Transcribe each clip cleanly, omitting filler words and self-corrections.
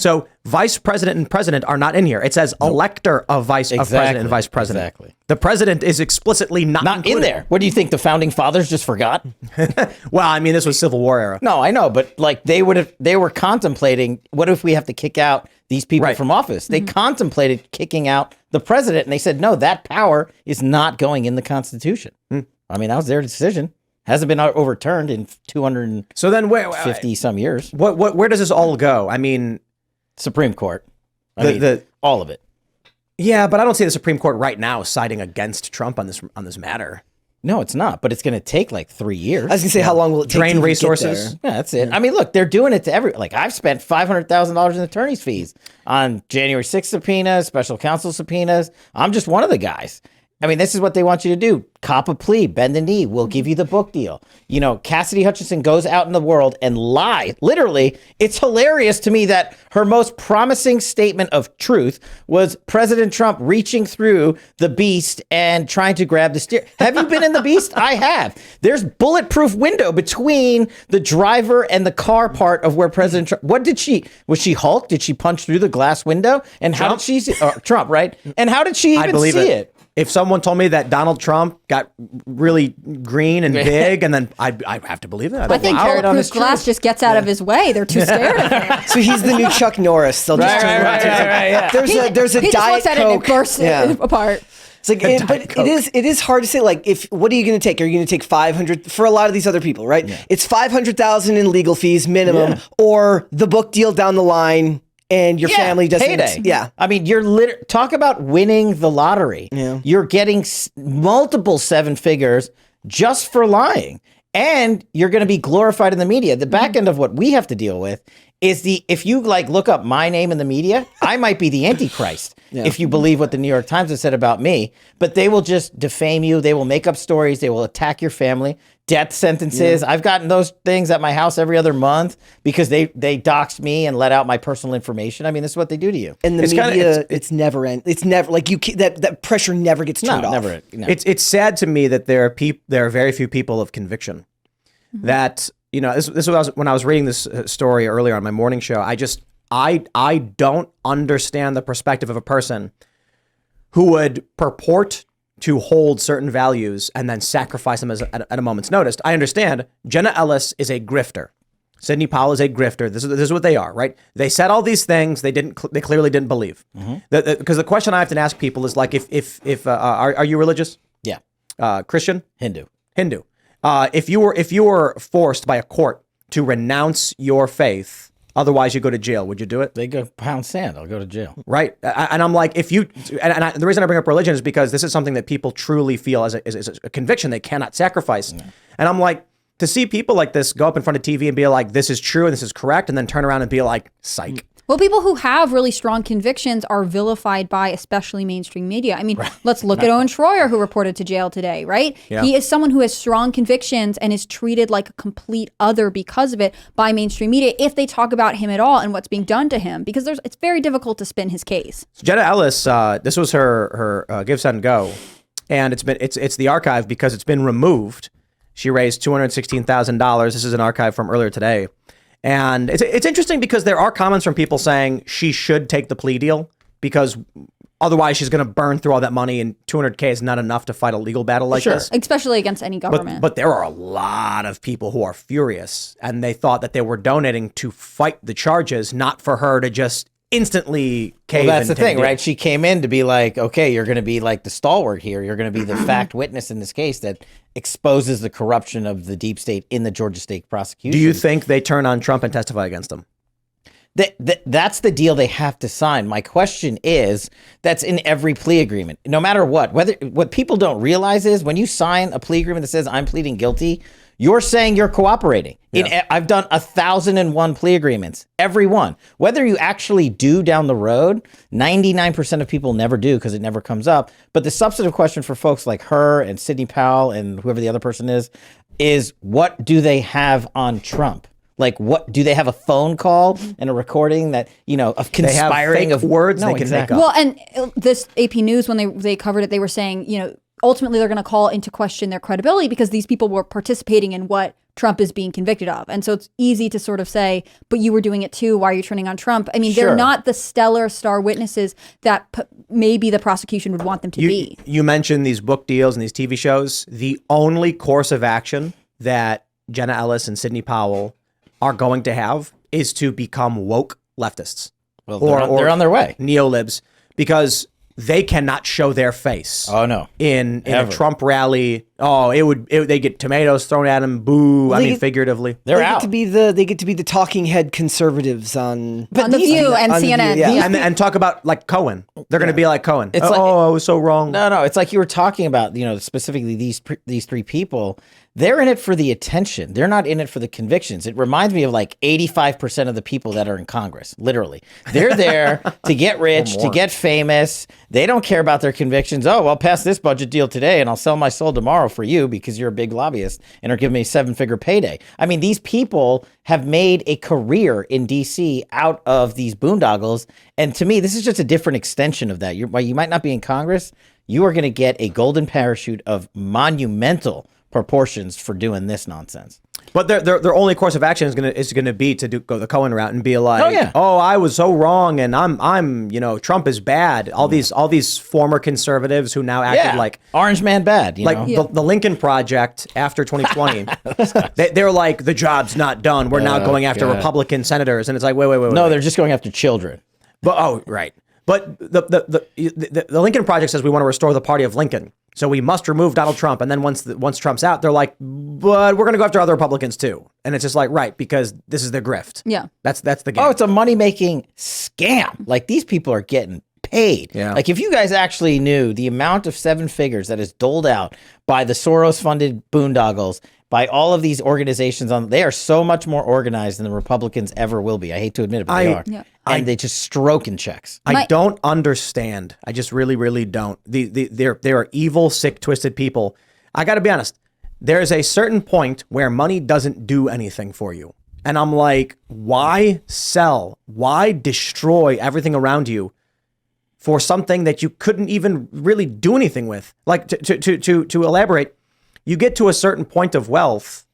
So vice president and president are not in here. It says elector of president and vice president. Exactly. The president is explicitly not in there. What do you think? The founding fathers just forgot? Well, I mean, this was Civil War era. No, I know, but like they were contemplating, what if we have to kick out these people from office? They contemplated kicking out the president, and they said, no, that power is not going in the Constitution. I mean, that was their decision. Hasn't been overturned in 250 so then where, some years. Where does this all go? I mean, Supreme Court. I mean, all of it. Yeah, but I don't see the Supreme Court right now siding against Trump on this matter. No, it's not. But it's going to take like 3 years. I was going to say, how long will it take? Drain resources. Yeah, that's it. I mean, look, they're doing it to like I've spent $500,000 in attorney's fees on January 6th subpoenas, special counsel subpoenas. I'm just one of the guys. I mean, this is what they want you to do. Cop a plea, bend the knee. We'll give you the book deal. You know, Cassidy Hutchinson goes out in the world and lie. Literally, it's hilarious to me that her most promising statement of truth was President Trump reaching through the beast and trying to grab the steer. Have you been in the beast? I have. There's bulletproof window between the driver and the car part of where President Trump, was she Hulk? Did she punch through the glass window? And how did she see, Trump, right? And how did she even see it? If someone told me that Donald Trump got really green and big, and then I'd have to believe it. I think bulletproof glass just gets out of his way. They're too scared of him. So he's the new Chuck Norris. They'll just right. There's a he Diet just looks at Coke. It and it bursts apart. It's like, but it is hard to say. Like, what are you going to take? Are you going to take 500 for a lot of these other people? Right? Yeah. It's 500,000 in legal fees minimum, or the book deal down the line. And your family doesn't. Payday. Yeah. I mean, talk about winning the lottery. Yeah. You're getting multiple 7 figures just for lying. And you're going to be glorified in the media. The back end of what we have to deal with is if you like look up my name in the media, I might be the Antichrist if you believe what the New York Times has said about me. But they will just defame you. They will make up stories. They will attack your family. Death sentences. Yeah. I've gotten those things at my house every other month because they doxed me and let out my personal information. I mean, this is what they do to you. And the media, it's never like that pressure never gets turned off. Never. It's sad to me that there are very few people of conviction that, you know, this was when I was reading this story earlier on my morning show. I don't understand the perspective of a person who would purport to hold certain values and then sacrifice them at a moment's notice. I understand Jenna Ellis is a grifter. Sidney Powell is a grifter. This is what they are, right? They said all these things they clearly didn't believe. Because the question I have to ask people is like, are you religious? Yeah. Christian? Hindu. If you were forced by a court to renounce your faith, otherwise you go to jail, would you do it? They go pound sand. I'll go to jail. Right. And I'm like, the reason I bring up religion is because this is something that people truly feel as a conviction they cannot sacrifice. Yeah. And I'm like, to see people like this go up in front of TV and be like, this is true and this is correct, and then turn around and be like, psych. Well, people who have really strong convictions are vilified by especially mainstream media. I mean, let's look at Owen Schroyer, who reported to jail today, right? Yeah. He is someone who has strong convictions and is treated like a complete other because of it by mainstream media if they talk about him at all and what's being done to him, because it's very difficult to spin his case. Jenna Ellis, this was her Give, Send, Go, and it's the archive because it's been removed. She raised $216,000. This is an archive from earlier today. And it's interesting because there are comments from people saying she should take the plea deal because otherwise she's going to burn through all that money, and $200K is not enough to fight a legal battle like this. Especially against any government. But there are a lot of people who are furious, and they thought that they were donating to fight the charges, not for her to just instantly cave. Well, that's the thing, right? She came in to be like, okay, you're going to be like the stalwart here. You're going to be the fact witness in this case that exposes the corruption of the deep state in the Georgia state prosecution. Do you think they turn on Trump and testify against him? That's the deal they have to sign. My question is, that's in every plea agreement, no matter what. What people don't realize is when you sign a plea agreement that says I'm pleading guilty, you're saying you're cooperating. Yeah. I've done 1,001 plea agreements, every one. Whether you actually do down the road, 99% of people never do because it never comes up. But the substantive question for folks like her and Sidney Powell and whoever the other person is what do they have on Trump? Like, what do they have a phone call and a recording that, of conspiring of words they can make up? Well, and this AP News, when they covered it, they were saying, ultimately they're going to call into question their credibility because these people were participating in what Trump is being convicted of. And so it's easy to sort of say, but you were doing it too. Why are you turning on Trump? I mean, they're not the stellar star witnesses that maybe the prosecution would want them to be. You mentioned these book deals and these TV shows. The only course of action that Jenna Ellis and Sidney Powell are going to have is to become woke leftists. Well, they're on their way. Neolibs, because they cannot show their face. Oh no! In a Trump rally, they get tomatoes thrown at them. Boo! Well, I mean, figuratively, they get to be the talking head conservatives on The View and CNN. And talk about like Cohen. They're going to be like Cohen. It's I was so wrong. No. It's like you were talking about. Specifically these three people. They're in it for the attention. They're not in it for the convictions. It reminds me of like 85% of the people that are in Congress, literally. They're there to get rich, to get famous. They don't care about their convictions. Oh, I'll pass this budget deal today and I'll sell my soul tomorrow for you because you're a big lobbyist and are giving me a 7-figure payday. I mean, these people have made a career in D.C. out of these boondoggles. And to me, this is just a different extension of that. While you might not be in Congress, you are going to get a golden parachute of monumental proportions for doing this nonsense. But their only course of action is gonna be to go the Cohen route and be like, oh, I was so wrong, and I'm Trump is bad. All these former conservatives who now acted like orange man bad. The Lincoln Project after 2020. they're like, the job's not done. We're now going after Republican senators, and it's like wait. No, they're just going after children. But right. But the Lincoln Project says we want to restore the party of Lincoln. So we must remove Donald Trump. And then once Trump's out, they're like, but we're going to go after other Republicans too. And it's just like, right, because this is their grift. Yeah. That's the game. Oh, it's a money-making scam. Like, these people are getting paid. Yeah. Like, if you guys actually knew the amount of 7 figures that is doled out by the Soros-funded boondoggles, by all of these organizations, they are so much more organized than the Republicans ever will be. I hate to admit it, but they are. Yeah. And they just stroking checks. I don't understand. I just really, really don't. There are evil, sick, twisted people. I got to be honest. There's a certain point where money doesn't do anything for you. And I'm like, why sell? Why destroy everything around you for something that you couldn't even really do anything with? Like, to elaborate, you get to a certain point of wealth,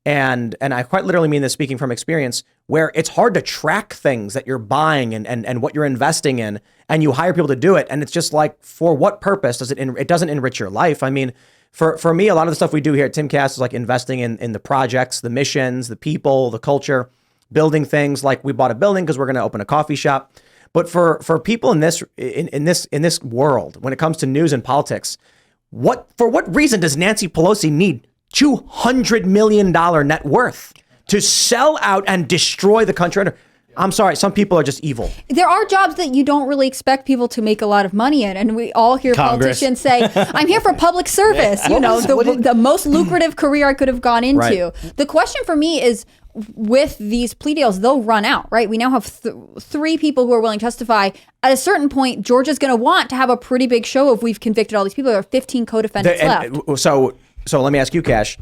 and I quite literally mean this speaking from experience, where it's hard to track things that you're buying and what you're investing in, and you hire people to do it. And it's just like, for what purpose does it doesn't enrich your life? I mean, for me, a lot of the stuff we do here at Timcast is like investing in the projects, the missions, the people, the culture, building things. Like, we bought a building because we're going to open a coffee shop. But for people in this world, when it comes to news and politics, for what reason does Nancy Pelosi need $200 million net worth to sell out and destroy the country? I'm sorry, some people are just evil. There are jobs that you don't really expect people to make a lot of money in, and we all hear Congress. Politicians say, "I'm here for public service." The most lucrative career I could have gone into. Right. The question for me is, with these plea deals, they'll run out, right? We now have 3 people who are willing to testify. At a certain point, Georgia's going to want to have a pretty big show if we've convicted all these people. There are 15 co-defendants left. So let me ask you, Kash.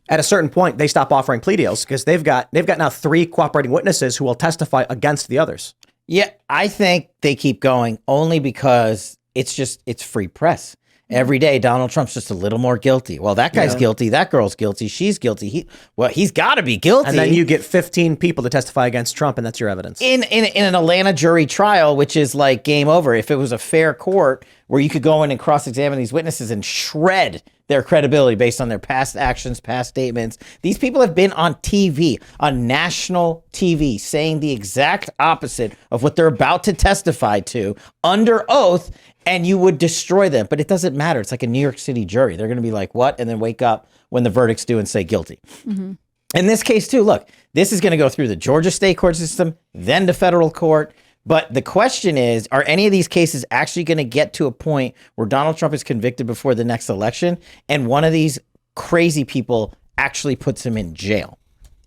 At a certain point, they stop offering plea deals because they've got now 3 cooperating witnesses who will testify against the others. Yeah, I think they keep going only because it's free press. Every day, Donald Trump's just a little more guilty. Well, that guy's guilty. That girl's guilty. She's guilty. He's got to be guilty. And then you get 15 people to testify against Trump, and that's your evidence. In an Atlanta jury trial, which is like game over. If it was a fair court where you could go in and cross-examine these witnesses and shred their credibility based on their past actions, past statements. These people have been on TV, on national TV, saying the exact opposite of what they're about to testify to under oath, and you would destroy them. But it doesn't matter. It's like a New York City jury. They're going to be like, what? And then wake up when the verdict's due and say guilty. Mm-hmm. In this case, too, look, this is going to go through the Georgia state court system, then to federal court. But the question is, are any of these cases actually going to get to a point where Donald Trump is convicted before the next election and one of these crazy people actually puts him in jail,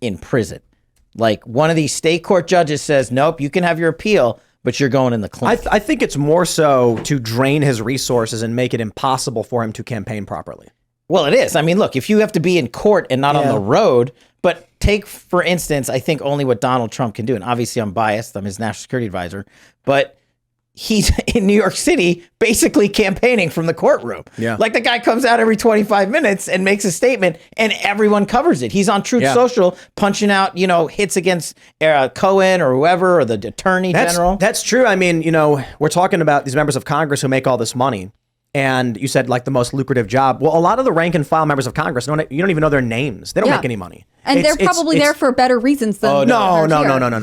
in prison? Like, one of these state court judges says, nope, you can have your appeal, but you're going in the clinic. I think it's more so to drain his resources and make it impossible for him to campaign properly. Well, it is. I mean, look, if you have to be in court and not on the road, but take, for instance, I think only what Donald Trump can do, and obviously I'm biased, I'm his national security advisor, but he's in New York City basically campaigning from the courtroom. Yeah. Like the guy comes out every 25 minutes and makes a statement and everyone covers it. He's on Truth Social punching out, hits against Cohen or whoever or the attorney general. That's true. I mean, we're talking about these members of Congress who make all this money. And you said like the most lucrative job. Well, a lot of the rank and file members of Congress, you don't even know their names. They don't make any money. And they're probably there for better reasons than no.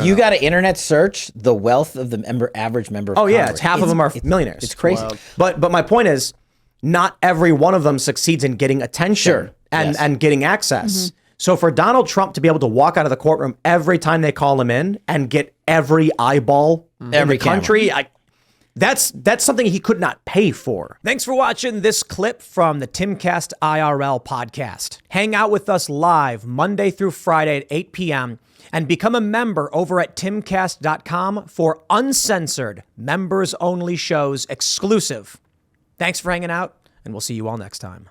You got to internet search the wealth of the average member of Congress. It's half of them are millionaires. It's crazy. Wow. But my point is, not every one of them succeeds in getting attention and getting access. So for Donald Trump to be able to walk out of the courtroom every time they call him in and get every eyeball in the country, that's something he could not pay for. Thanks for watching this clip from the Timcast IRL podcast. Hang out with us live Monday through Friday at 8 p.m. and become a member over at timcast.com for uncensored, members-only shows exclusive. Thanks for hanging out, and we'll see you all next time.